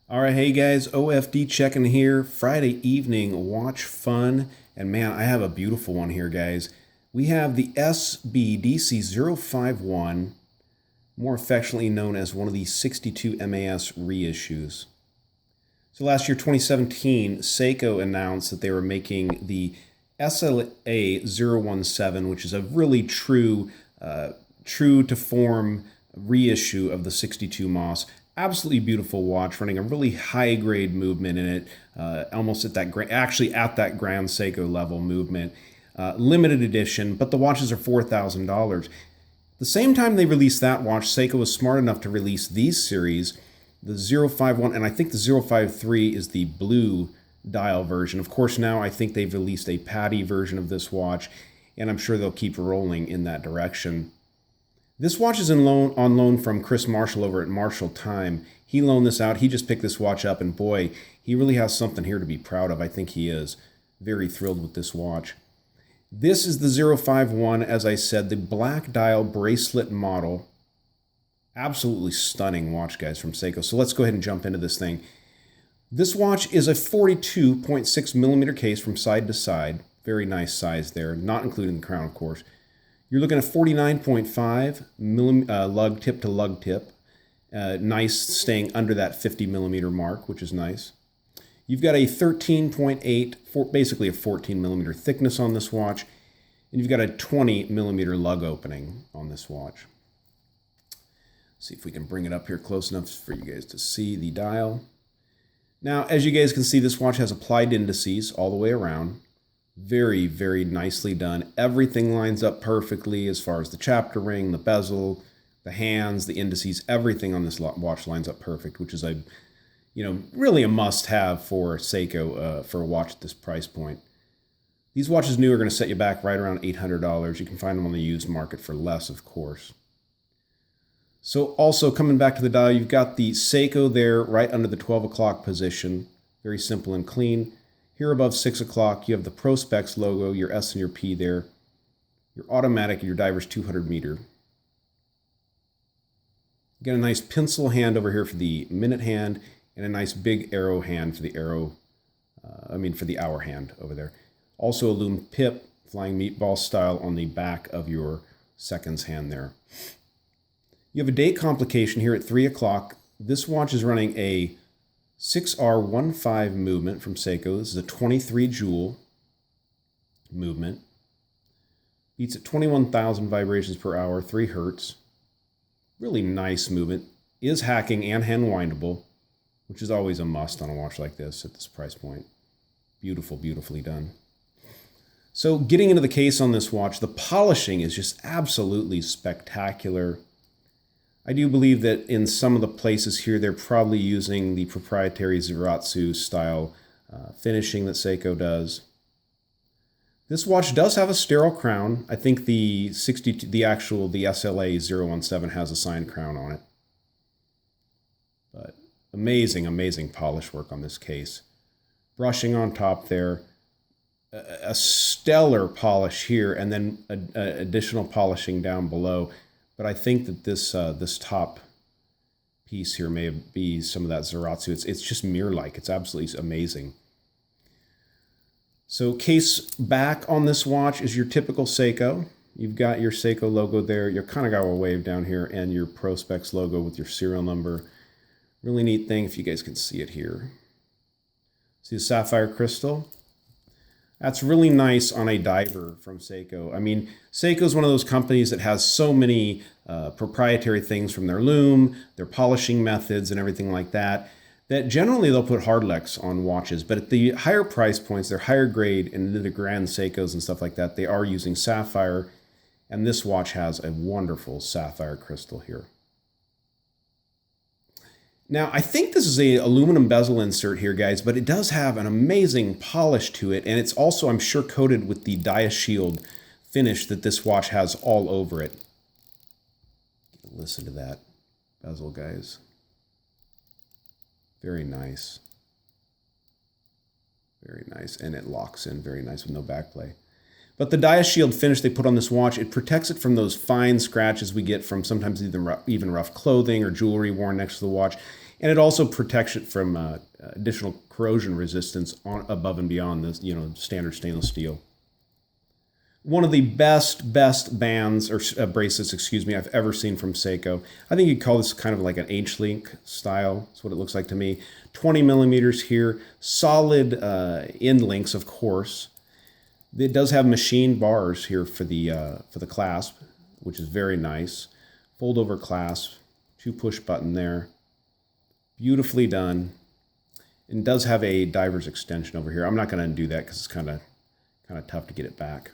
All right, hey guys, OFD checking here. Friday evening watch fun. And man, I have a beautiful one here, guys. We have the SBDC051, more affectionately known as one of the 62 MAS reissues. So last year, 2017, Seiko announced that they were making the SLA017, which is a really true to form reissue of the 62 MOS. Absolutely beautiful watch, running a really high grade movement in it, almost at that at that Grand Seiko level movement. Limited edition, but the watches are $4,000. The same time they released that watch, Seiko was smart enough to release these series, the 051, and I think the 053 is the blue dial version. Of course, now I think they've released a patty version of this watch, and I'm sure they'll keep rolling in that direction. This watch is on loan from Chris Marshall over at Marshall Time. He loaned this out. He just picked this watch up, and boy, he really has something here to be proud of. I think he is very thrilled with this watch. This is the 051, as I said, the black dial bracelet model. Absolutely stunning watch, guys, from Seiko. So let's go ahead and jump into this thing. This watch is a 42.6 millimeter case from side to side. Very nice size there, not including the crown, of course. You're looking at 49.5 lug tip to lug tip. Nice, staying under that 50 millimeter mark, which is nice. You've got a 13.8, basically a 14 millimeter thickness on this watch, and you've got a 20 millimeter lug opening on this watch. See if we can bring it up here close enough for you guys to see the dial. Now, as you guys can see, this watch has applied indices all the way around. Very, very nicely done. Everything lines up perfectly as far as the chapter ring, the bezel, the hands, the indices, everything on this watch lines up perfect, which is really a must-have for Seiko for a watch at this price point. These watches new are going to set you back right around $800. You can find them on the used market for less, of course. So also coming back to the dial, you've got the Seiko there right under the 12 o'clock position. Very simple and clean. Here above 6 o'clock, you have the Prospex logo, your S and your P there, your automatic, and your diver's 200 meter. You got a nice pencil hand over here for the minute hand, and a nice big arrow hand for the for the hour hand over there. Also a lume pip, flying meatball style on the back of your seconds hand there. You have a date complication here at 3 o'clock. This watch is running a 6R15 movement from Seiko. This is a 23 joule movement. Beats at 21,000 vibrations per hour, 3 hertz. Really nice movement. Is hacking and hand windable, which is always a must on a watch like this at this price point. Beautiful, beautifully done. So getting into the case on this watch, the polishing is just absolutely spectacular. I do believe that in some of the places here, they're probably using the proprietary Zaratsu style finishing that Seiko does. This watch does have a sterile crown. I think the SLA017 has a signed crown on it. But amazing, amazing polish work on this case. Brushing on top there. A stellar polish here, and then additional polishing down below. But I think that this top piece here may be some of that Zaratsu. It's just mirror-like. It's absolutely amazing. So case back on this watch is your typical Seiko. You've got your Seiko logo there. You kind of got a wave down here, and your Prospex logo with your serial number. Really neat thing if you guys can see it here. See the sapphire crystal? That's really nice on a diver from Seiko. I mean, Seiko is one of those companies that has so many proprietary things from their loom, their polishing methods, and everything like that, that generally they'll put hardlex on watches. But at the higher price points, they're higher grade, and the Grand Seikos and stuff like that, they are using sapphire. And this watch has a wonderful sapphire crystal here. Now, I think this is a aluminum bezel insert here, guys, but it does have an amazing polish to it, and it's also, I'm sure, coated with the Dia-Shield finish that this watch has all over it. Listen to that bezel, guys. Very nice. Very nice, and it locks in very nice with no backplay. But the Dia-Shield finish they put on this watch, it protects it from those fine scratches we get from sometimes even rough clothing or jewelry worn next to the watch. And it also protects it from additional corrosion resistance above and beyond the standard stainless steel. One of the best bands, or bracelets, excuse me, I've ever seen from Seiko. I think you'd call this kind of like an H-link style. That's what it looks like to me. 20 millimeters here. Solid end links, of course. It does have machined bars here for the clasp, which is very nice. Fold over clasp, 2 push button there. Beautifully done. And does have a diver's extension over here. I'm not going to undo that because it's kind of tough to get it back.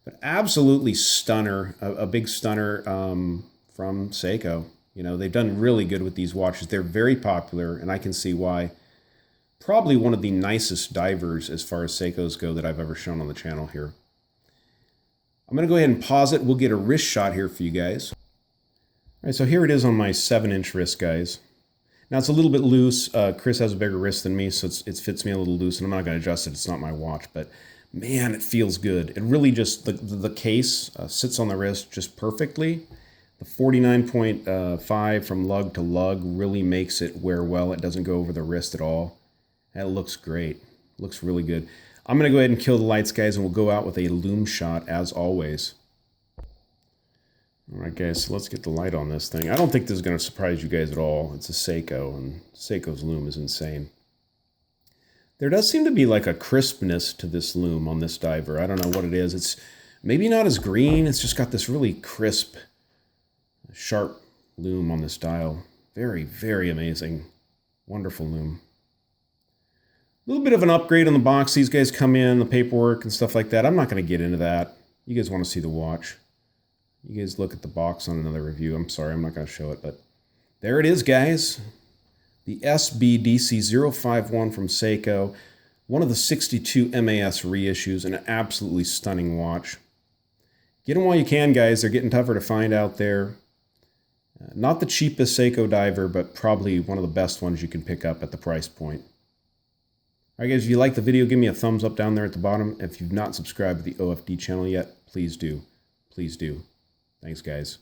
But absolutely stunner, a big stunner from Seiko. You know, they've done really good with these watches. They're very popular, and I can see why. Probably one of the nicest divers as far as Seikos go that I've ever shown on the channel here. I'm going to go ahead and pause it. We'll get a wrist shot here for you guys. All right, so here it is on my 7-inch wrist, guys. Now, it's a little bit loose. Chris has a bigger wrist than me, so it fits me a little loose, and I'm not going to adjust it. It's not my watch, but man, it feels good. It really just, the case sits on the wrist just perfectly. The 49.5 from lug to lug really makes it wear well. It doesn't go over the wrist at all. That looks great. Looks really good. I'm going to go ahead and kill the lights, guys, and we'll go out with a lume shot as always. All right, guys, so let's get the light on this thing. I don't think this is going to surprise you guys at all. It's a Seiko, and Seiko's lume is insane. There does seem to be like a crispness to this lume on this diver. I don't know what it is. It's maybe not as green. It's just got this really crisp, sharp lume on this dial. Very, very amazing. Wonderful lume. A little bit of an upgrade on the box. These guys come in, the paperwork and stuff like that. I'm not going to get into that. You guys want to see the watch. You guys look at the box on another review. I'm sorry, I'm not going to show it, but there it is, guys. The SBDC051 from Seiko. One of the 62 MAS reissues. An absolutely stunning watch. Get them while you can, guys. They're getting tougher to find out there. Not the cheapest Seiko diver, but probably one of the best ones you can pick up at the price point. All right, guys, if you like the video, give me a thumbs up down there at the bottom. If you've not subscribed to the OFD channel yet, please do. Please do. Thanks, guys.